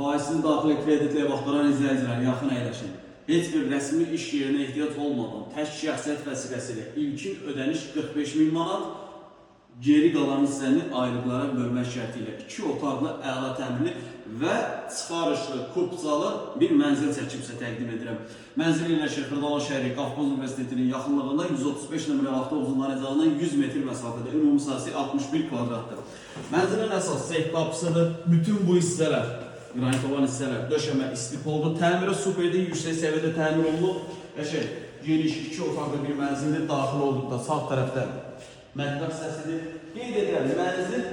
Faizsiz daxili kreditlə baxdıran izləyicilər yaxın əyləşin. Heç bir rəsmi iş yerinə ehtiyac olmadan tək şəxsiyyət vəsiqəsi ilə ilkin ödəniş 45.000 manat, geri qalan hissəni aylıqlara bölmək şərti ilə 2 otaqlı, əla təmirli və çıxarışlı, kupcalı bir mənzil çəkimsə təqdim edirəm. Mənzil yerləşir Xırdalan şəhəri Qafqaz Universitetinin yaxınlığında 135 nömrəli avtobuzun ayrıcalığından 100 metr məsafədə, ümumi sahəsi 61 kvadratdır. Mənzilin əsas seyf qapısıdır. Bütün bu hissələr, qranit olan hissələr döşəmə istif oldu. Təmiri superdir, yüksək səviyyədə təmir olunub. Geniş 2 otaqlı bir mənzildir. Daxil olduqda sağ tərəfdə mətbəx səsidir. Qeyd edirəm, mənzil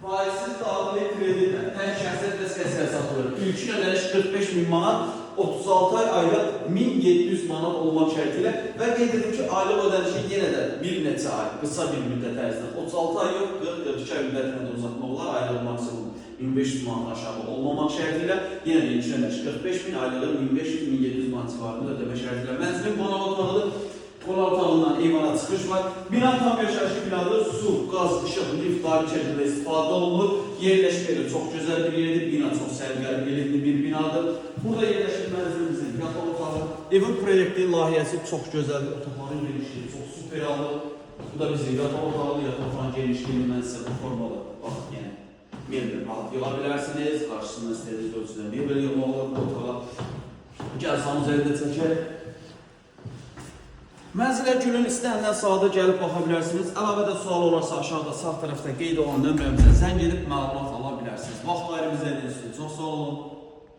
faizsiz daxili kreditlə tək şəxsiyyət vəsiqəsi ilə satılır. İlkin ödəniş 45.000 manat, 36 ay aylıq 1700 manat olmaq şərti ilə və qeyd edim ki, aylıq ödənişi yenə də bir neçə ay, qısa bir müddət ərzində 36 ay yox, 40-42 ay müddətinə də uzatmaq olar, aylıq maksimum 1500 manat aşağı olmamaq şərti ilə yenə də ilkin ödəniş 45.000, aylığı 1500-1700 manat civarında ödəmə şərti ilə. Mənzilin qonaq otağıdır. Qonaq otağından eyvana çıxış var. Bina tam yaşayışlı binadır. Su, qaz, işıq, lift, daimi şəkildə istifadə olunur. Yerləşməli çox gözəl bir yerdir. Bina çox sərgərlikli bir binadır. Burada yerləşir mənzilimizin yataq otağı. Evin proyekti, layihəsi çox gözəldir. Otaqların genişliyi çox super alır. Bu da bizim yataq otağı, yataq otağın genişliyini mən sizə bu formalı baxın, yəni mebel rahat yola bilərsiniz. Qarşısında istədiyiniz ölçüdə mebel yola olur bu otağa. Gəlsam üzərində çəkək. Mənzilə gülün istənilən sadə gəlib baxa bilərsiniz. Əlavədə sual olarsa aşağıda sağ tərəfdə qeyd olan nömrəmizə zəng edib məlumat ala bilərsiniz. Vaxt ayırıb izlədiyiniz üçün çox sağ olun.